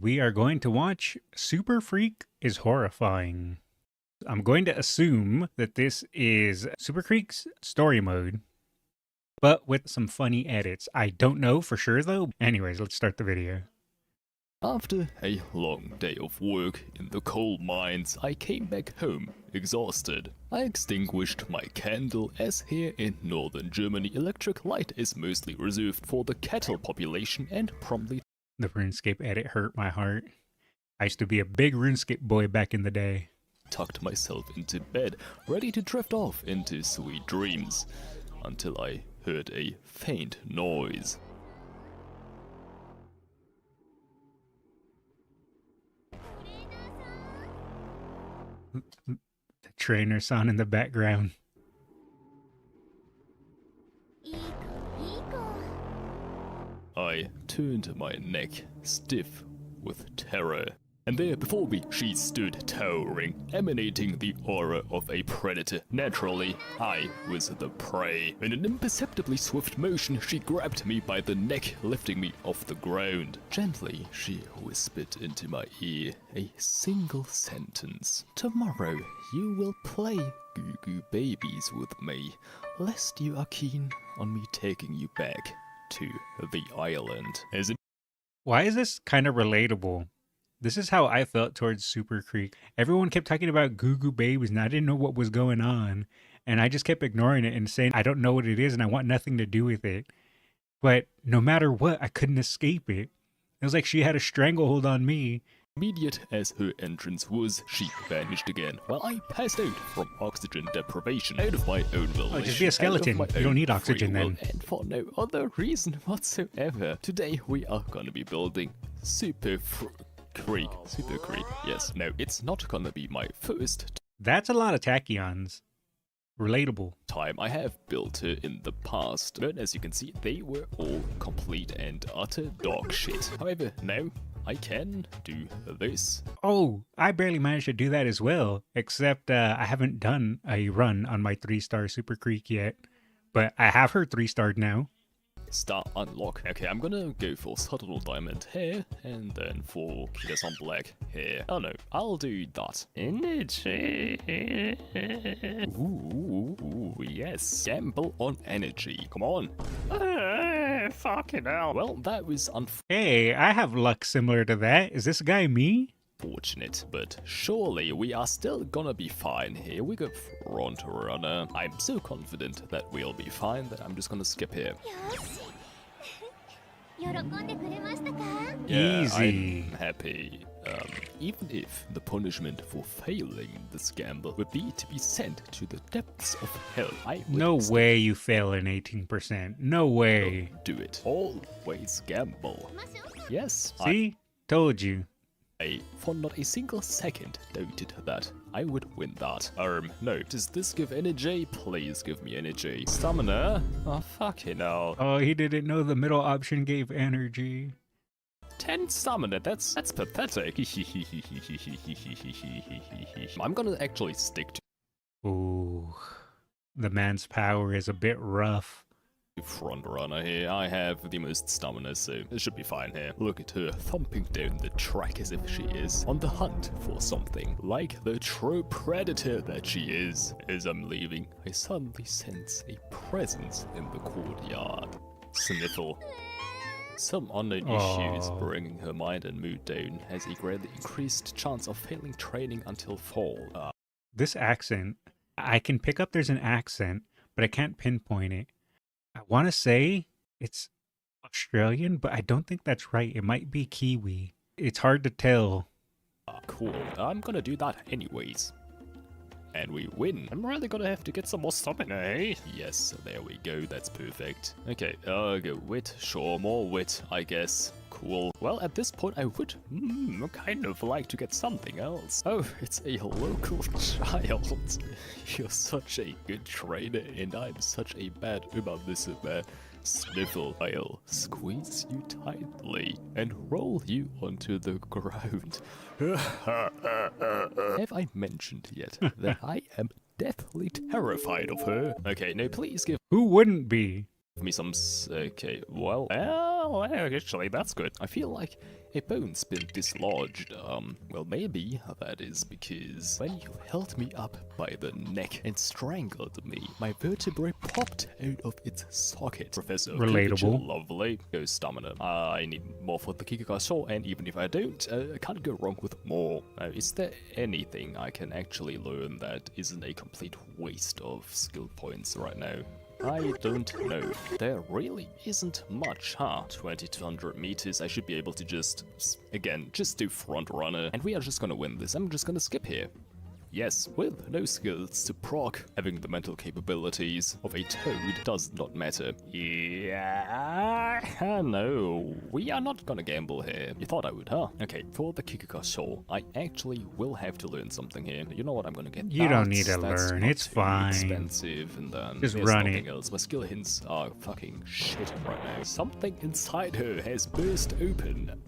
We are going to watch Super Freak is Horrifying. I'm going to assume that this is Super Freak's story mode, but with some funny edits. I don't know for sure though. Anyways, let's start the video. After a long day of work in the coal mines, I came back home, exhausted. I extinguished my candle, as here in northern Germany electric light is mostly reserved for the cattle population, and promptly The RuneScape edit hurt my heart. I used to be a big RuneScape boy back in the day. tucked myself into bed, ready to drift off into sweet dreams, until I heard a faint noise. The trainer sound in the background. I turned my neck, stiff with terror. And there before me she stood towering, emanating the aura of a predator. Naturally, I was the prey. In an imperceptibly swift motion, she grabbed me by the neck, lifting me off the ground. Gently, she whispered into my ear a single sentence. Tomorrow, you will play Goo Goo Babies with me, lest you are keen on me taking you back to the island. As it Why is this kind of relatable? This is how I felt towards Super Creek. Everyone kept talking about Goo Goo Babies and I didn't know what was going on. And I just kept ignoring it and saying, I don't know what it is and I want nothing to do with it. But no matter what, I couldn't escape it. It was like she had a stranglehold on me. immediate as her entrance was, she vanished again, while I passed out from oxygen deprivation out of my own volition. Oh, just be a out of skeleton. my You don't own need oxygen free will, then. And for no other reason whatsoever. Today we are gonna be building Super Creek. Super Creek. Yes. No, it's not gonna be my first That's a lot of tachyons. Relatable. time I have built her in the past, but as you can see, they were all complete and utter dog shit. However, now I can do this. Oh, I barely managed to do that as well, except I haven't done a run on my 3-star Super Creek yet. But I have her 3-starred now. Star unlock. Okay, I'm gonna go for subtle diamond hair, and then for some black hair. Oh no, I'll do that. Energy. Ooh, yes. Gamble on energy. Come on. Fucking hell. Well, that was Hey, I have luck similar to that. Is this guy me? unfortunate, but surely we are still gonna be fine here. We got front runner. I'm so confident that we'll be fine that I'm just gonna skip here. 喜んでくれましたか Yeah, Easy. I'm happy. Even if the punishment for failing this gamble would be to be sent to the depths of hell, I would No still way you fail an 18%. No way. do it. Always gamble. Yes, See? Told you. I for not a single second doubted that I would win that. No. Does this give energy? Please give me energy. Stamina? Oh, fucking hell. Oh, he didn't know the middle option gave energy. 10 stamina, that's pathetic. I'm gonna actually stick to Ooh. The man's power is a bit rough. front runner here. I have the most stamina, so it should be fine here. Look at her thumping down the track as if she is on the hunt for something, like the true predator that she is. As I'm leaving, I suddenly sense a presence in the courtyard. Sniffle. Some unknown issues Aw. bringing her mind and mood down has a greatly increased chance of failing training until fall. This accent, I can pick up there's an accent, but I can't pinpoint it. I want to say it's Australian, but I don't think that's right. It might be Kiwi. It's hard to tell. Cool. I'm gonna do that anyways. And we win. I'm really gonna have to get some more stamina, eh? Yes, there we go. That's perfect. Okay, go wit. Sure, more wit, I guess. Cool. Well, at this point, I would kind of like to get something else. Oh, it's a local child. You're such a good trainer, and I'm such a bad Überwisser. Sniffle. I'll squeeze you tightly and roll you onto the ground. Have I mentioned yet that I am deathly terrified of her? Okay, no, please give Who wouldn't be? me some. Okay, well, well, actually, that's good. I feel like a bone's been dislodged. Well, maybe that is because when you held me up by the neck and strangled me, my vertebrae popped out of its socket. Professor Relatable. Pikachu, lovely. Go stamina. I need more for the Kikugaso, and even if I don't, I can't go wrong with more. Is there anything I can actually learn that isn't a complete waste of skill points right now? I don't know. There really isn't much, huh? 2200 meters, I should be able to just do front runner, and we are just gonna win this. I'm just gonna skip here. Yes, with no skills to proc, having the mental capabilities of a toad does not matter. Yeah, no, we are not gonna gamble here. You thought I would, huh? Okay, for the Kikugaso, I actually will have to learn something here. You know what, I'm gonna get You don't need to that's learn, not it's too fine. expensive, and then Just there's run nothing it. else. My skill hints are fucking shit right now. Something inside her has burst open.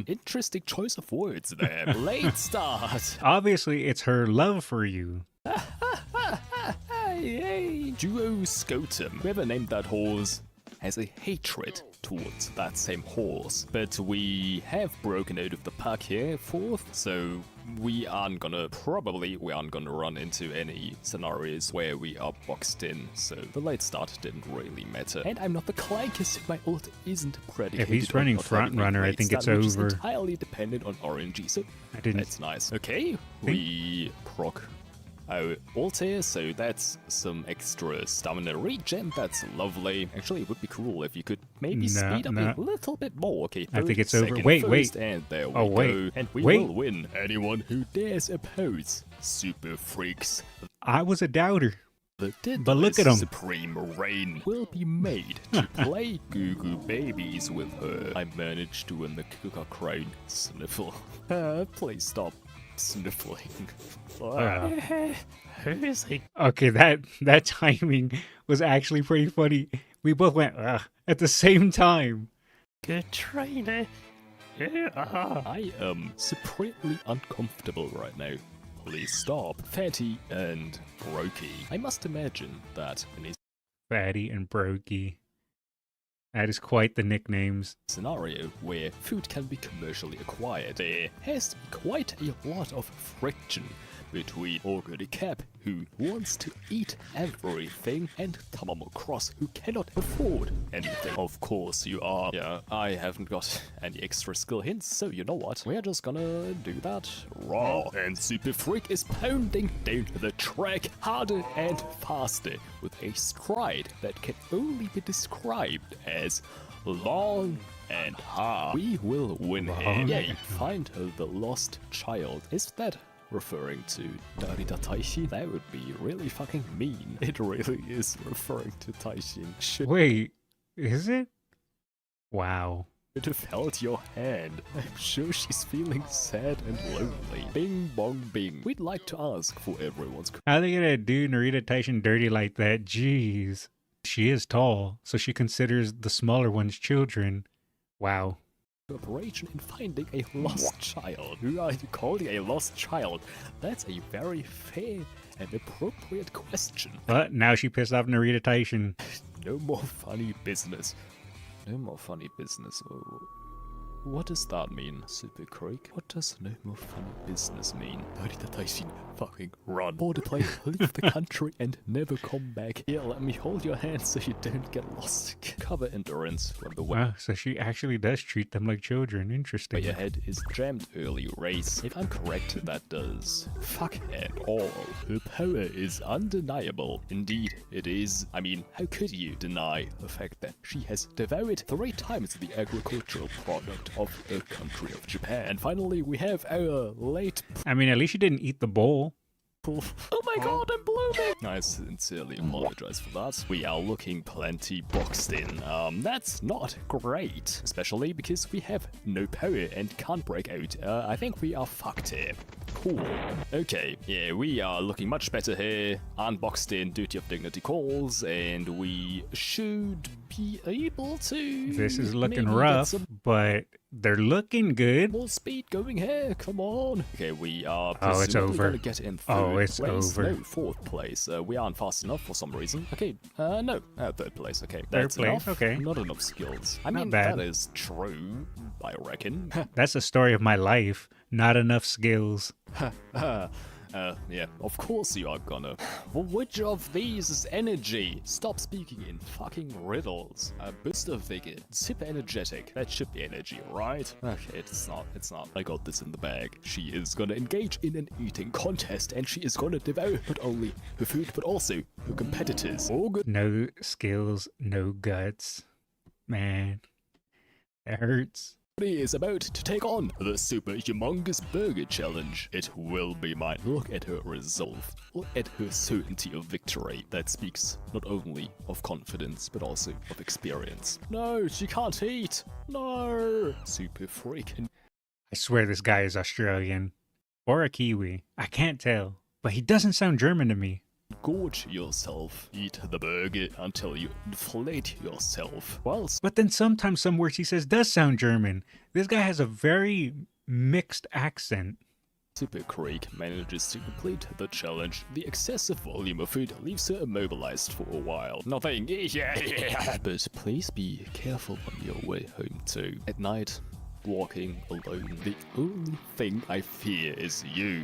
Interesting choice of words there. Late start. Obviously, it's her love for you. Hey. Duo Scotum, whoever named that horse, has a hatred towards that same horse. But we have broken out of the pack here, fourth, so we aren't gonna run into any scenarios where we are boxed in, so the late start didn't really matter. And I'm not the clankest, my ult isn't predicated. If he's on running not front having a runner, I late think it's start, which is over. entirely dependent on RNG, so I didn't. that's nice. Okay, we proc our ult here, so that's some extra stamina regen. That's lovely. Actually, it would be cool if you could maybe speed up a little bit more. Okay, I think it's over. 30 Wait, first, wait. and there we Oh, wait. go. And we Wait. will win. Anyone who dares oppose Super Freaks. I was a doubter. The But look at 'em. Supreme Reign will be made to play Goo Goo Babies with her. I managed to win the Kikuga Crown. Sniffle. Please stop sniffling. Who is he? Okay, that timing was actually pretty funny. We both went ugh at the same time. Good trainer. I am supremely uncomfortable right now. Please stop. Fatty and Brokey. I must imagine that in a Fatty and Brokey. That is quite the nicknames. scenario where food can be commercially acquired, there has to be quite a lot of friction between Organic Cap, who wants to eat everything, and Tamamo Cross, who cannot afford anything. Of course you are. Yeah, I haven't got any extra skill hints, so you know what? We're just gonna do that raw. And Super Freak is pounding down the track harder and faster with a stride that can only be described as long and hard. We will win here. Long Yay, and find the lost child. Is that referring to Narita Taishin? That would be really fucking mean. It really is referring to Taishin. Should Wait, is it? Wow. have held your hand. I'm sure she's feeling sad and lonely. Bing bong bing. We'd like to ask for everyone's How are they gonna do Narita Tyson dirty like that? Jeez. She is tall, so she considers the smaller ones children. Wow. cooperation in finding a lost child. Who are you calling a lost child? That's a very fair and appropriate question. But now she pissed off Narita Tyson. No more funny business. No more funny business. Oh. What does that mean, Super Creek? What does no more funny business mean? Narita Taishin, fucking run. Border play, leave the country and never come back. Here, let me hold your hand so you don't get lost. Cover endurance when the Wow, so she actually does treat them like children. Interesting. your head is jammed early race. If I'm correct, that does fuck and all. Her power is undeniable. Indeed, it is. I mean, how could you deny the fact that she has devoured 3 times the agricultural product of the country of Japan? And finally, we have our late I mean, at least she didn't eat the bowl. Oh my god, I'm blooming! I sincerely apologize for that. We are looking plenty boxed in. That's not great. Especially because we have no power and can't break out. I think we are fucked here. Cool. Okay, yeah, we are looking much better here. Unboxed in, Duty of Dignity calls, and we should be able to... This is looking maybe get rough, some but they're looking good. More speed going here, come on. Okay, we are Oh, it's presumably over. gonna get in third Oh, it's place. over. No, fourth place. We aren't fast enough for some reason. Okay, no, third place. Okay, Third that's place, enough. okay. Not enough skills. I Not mean, bad. that is true, I reckon. That's the story of my life. Not enough skills. Yeah, of course you are gonna. Well, which of these is energy? Stop speaking in fucking riddles. Boost of vigor, super energetic. That should be energy, right? Okay, it's not. It's not. I got this in the bag. She is gonna engage in an eating contest, and she is gonna devour not only her food but also her competitors. Oh, good. No skills, no guts. Man, it hurts. Is about to take on the Super Humongous Burger Challenge. It will be mine. Look at her resolve. Look at her certainty of victory. That speaks not only of confidence, but also of experience. No, she can't eat. No. Super freak. I swear this guy is Australian. Or a Kiwi. I can't tell. But he doesn't sound German to me. Gorge yourself. Eat the burger until you inflate yourself. Whilst But then sometimes some words he says does sound German. This guy has a very mixed accent. Super Creek manages to complete the challenge. The excessive volume of food leaves her immobilized for a while. Nothing. But please be careful on your way home too. At night, walking alone, the only thing I fear is you.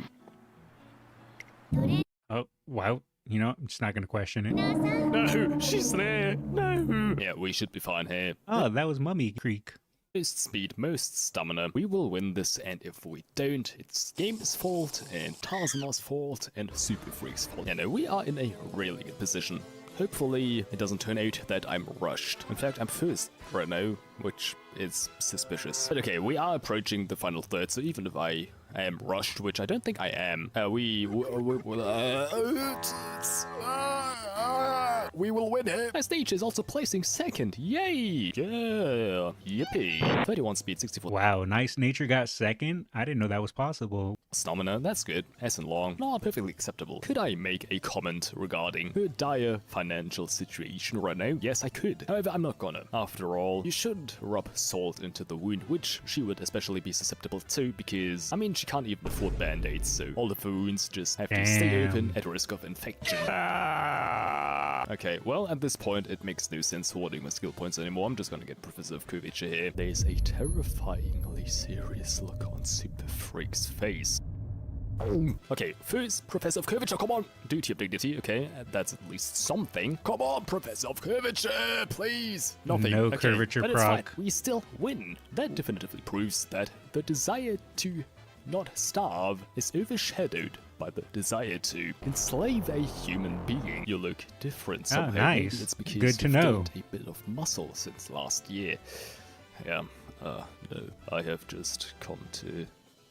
トレー Oh, wow. You know, I'm just not going to question it. ナーさん No, she's there. No. Yeah, we should be fine here. Oh, that was Mummy Creek. Most speed, most stamina. We will win this, and if we don't, it's Game's fault, and Tarzan's fault, and Super Freak's fault. And we are in a really good position. Hopefully, it doesn't turn out that I'm rushed. In fact, I'm first right now, which is suspicious. But okay, we are approaching the final third, so even if I am rushed, which I don't think I am, we will win here. My stage is also placing second. Yay! Yeah! Yippee! 31 speed, 64 Wow, Nice Nature got second? I didn't know that was possible. stamina. That's good. S and long. Not perfectly acceptable. Could I make a comment regarding her dire financial situation right now? Yes, I could. However, I'm not gonna. After all, you should rub salt into the wound, which she would especially be susceptible to because, I mean, she can't even afford band-aids, so all the wounds just have to stay Damn. open at risk of infection. Okay, well, at this point, it makes no sense hoarding my skill points anymore. I'm just gonna get Professor Kurvica here. There's a terrifyingly serious look on Super Freak's face. Okay, first, Professor Kurvica, come on! Duty of dignity, okay, that's at least something. Come on, Professor Kurvica, please! Nothing. No okay, curvature but it's fine. proc. We still win. That definitively proves that the desire to not starve is overshadowed by the desire to enslave a human being. You look different somehow. Maybe nice. it's because Good to you've know. gained a bit of muscle since last year. Yeah, no, I have just come to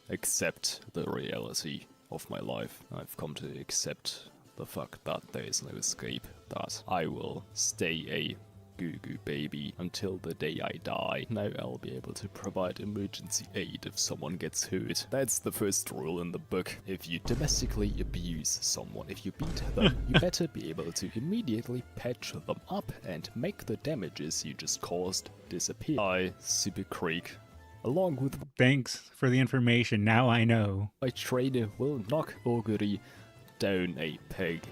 accept the reality of my life. I've come to accept the fact that there is no escape, that I will stay a Goo Goo baby until the day I die. Now I'll be able to provide emergency aid if someone gets hurt. That's the first rule in the book. If you domestically abuse someone, if you beat them, you better be able to immediately patch them up and make the damages you just caused disappear. I, Super Creek, along with Thanks for the information. Now I know. my trainer, will knock Augury down a peg.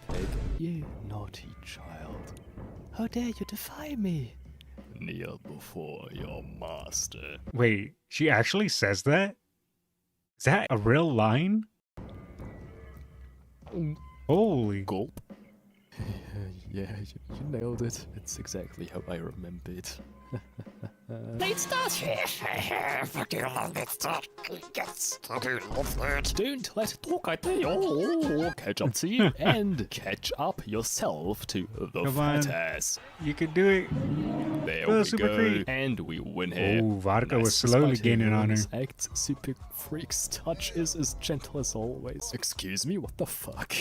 Peg, you naughty child. How dare you defy me? Kneel before your master. Wait, she actually says that? Is that a real line? Holy. Gulp. Yeah, you nailed it. It's exactly how I remembered. Let's start here. Fucking love it. Yes, I do love that. Don't let talk at me. Oh, catch up to you and catch up yourself to the Come on. fat ass. You can do it. There Oh, we Super go. Creek. And we win here. Oh, Vodka was Nice. slowly Despite gaining on her. his Act, Super Freak's touch is as gentle as always. Excuse me, what the fuck?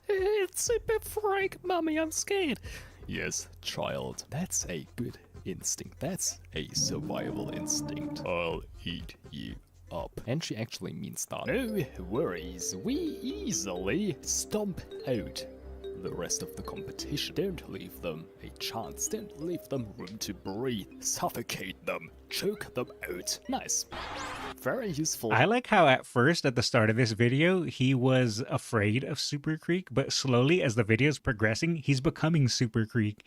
It's Super Freak, mommy, I'm scared. Yes, child, that's a good instinct. That's a survival instinct. I'll eat you up. And she actually means that. No worries, we easily stomp out the rest of the competition. Don't leave them a chance. Don't leave them room to breathe. Suffocate them. Choke them out. Nice. Very useful. I like how at first, at the start of this video, he was afraid of Super Creek, but slowly as the video's progressing, he's becoming Super Creek.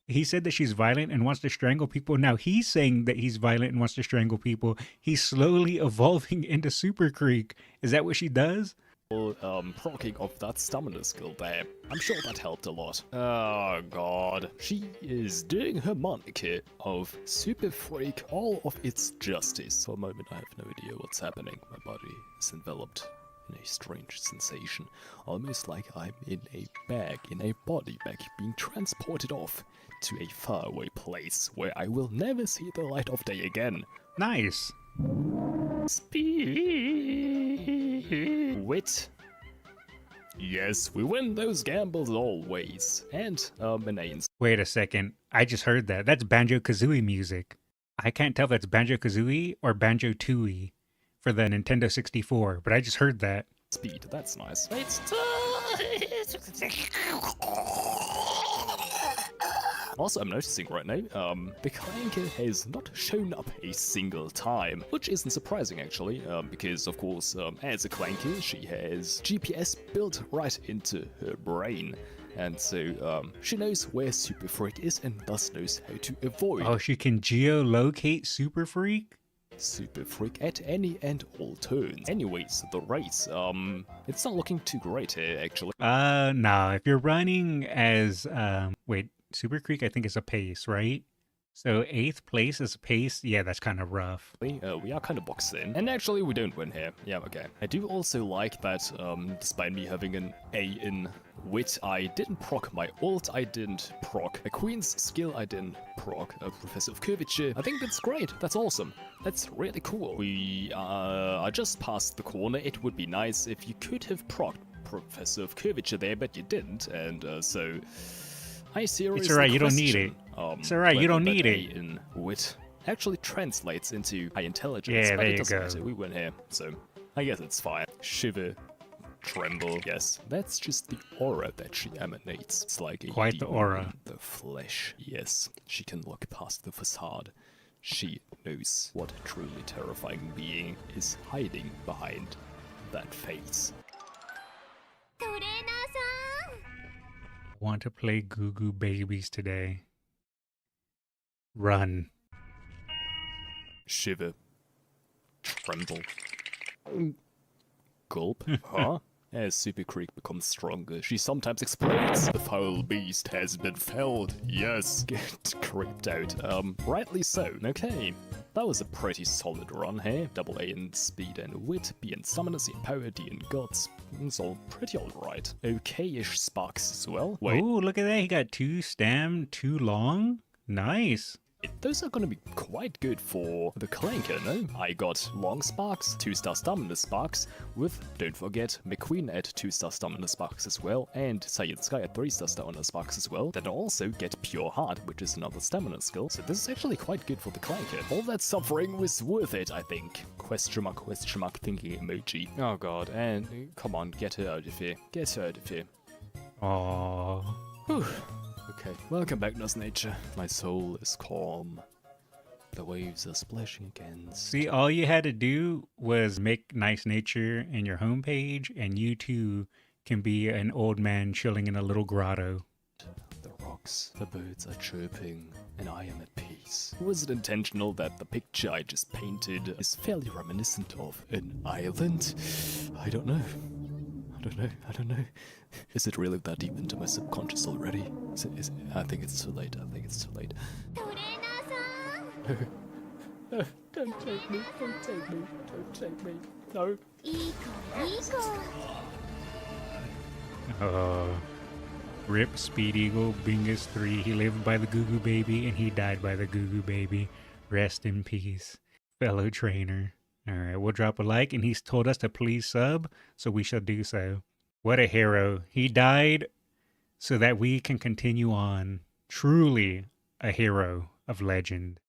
He said that she's violent and wants to strangle people. Now he's saying that he's violent and wants to strangle people. He's slowly evolving into Super Creek. Is that what she does? Proccing of that stamina skill there. I'm sure that helped a lot. Oh god. She is doing her moniker of Super Freak all of its justice. For a moment I have no idea what's happening. My body is enveloped in a strange sensation. Almost like I'm in a bag, in a body bag, being transported off to a faraway place where I will never see the light of day again. Nice. Speed. Wit. Yes, we win those gambles always. And, an Wait a second. I just heard that. That's Banjo-Kazooie music. I can't tell if that's Banjo-Kazooie or Banjo-Tooie for the Nintendo 64, but I just heard that. speed. That's nice. It's Also, I'm noticing right now, the Clanker has not shown up a single time, which isn't surprising actually, because of course, as a Clanker, she has GPS built right into her brain. And so, she knows where Super Freak is and thus knows how to avoid Oh, she can geolocate Super Freak? Super Freak at any and all turns. Anyways, the race, it's not looking too great here actually. No. If you're running as, wait, Super Creek, I think is a pace, right? So 8th place is a pace. Yeah, that's kind of rough. We are kind of boxed in. And actually, we don't win here. Yeah, okay. I do also like that, despite me having an A in wit, I didn't proc my ult, I didn't proc a queen's skill, I didn't proc a Professor of Curvature. I think that's great. That's awesome. That's really cool. We are just past the corner. It would be nice if you could have procced Professor of Curvature there, but you didn't. And so... I seriously It's alright, you don't need it. It's alright, you don't whether need that it. A in wit actually translates into high intelligence, Yeah, but there it you doesn't go. matter. We win here, so I guess it's fine. Shiver, tremble, yes. That's just the aura that she emanates. It's like a Quite the demon aura. in the flesh. Yes, she can look past the facade. She knows what a truly terrifying being is hiding behind that face. トレーナーさん Want to play Goo Goo Babies today. Run. Shiver. Tremble. Gulp. Huh? As Super Creek becomes stronger, she sometimes explodes. The foul beast has been felled. Yes. Get creeped out. Rightly so. Okay. That was a pretty solid run here. Double A in speed and wit, B in summoner, C in power, D in guts. It's all pretty alright. Okay-ish sparks as well. Wait. Oh, look at that. He got 2 stam, 2 long. Nice. Those are gonna be quite good for the Clanker, no? I got long sparks, 2-star stamina sparks, with, don't forget, McQueen at 2-star stamina sparks as well, and Sayed Sky at 3-star stamina sparks as well. Then I also get Pure Heart, which is another stamina skill, so this is actually quite good for the Clanker. All that suffering was worth it, I think. Question mark, thinking emoji. Oh god, and come on, get her out of here. Get her out of here. Aww. Whew. Okay, welcome back, Nurse Nature. My soul is calm. The waves are splashing against. See, all you had to do was make nice nature in your homepage, and you too can be an old man chilling in a little grotto. The rocks, the birds are chirping, and I am at peace. Was it intentional that the picture I just painted is fairly reminiscent of an island? I don't know. I don't know. Is it really that deep into my subconscious already? I think it's too late. トレーナーさん Don't take me. No. いい子いい子 Rip Speed Eagle Bingus 3. He lived by the Goo Goo Baby and he died by the Goo Goo Baby. Rest in peace, fellow trainer. Alright, we'll drop a like, and he's told us to please sub, so we shall do so. What a hero. He died so that we can continue on. Truly a hero of legend.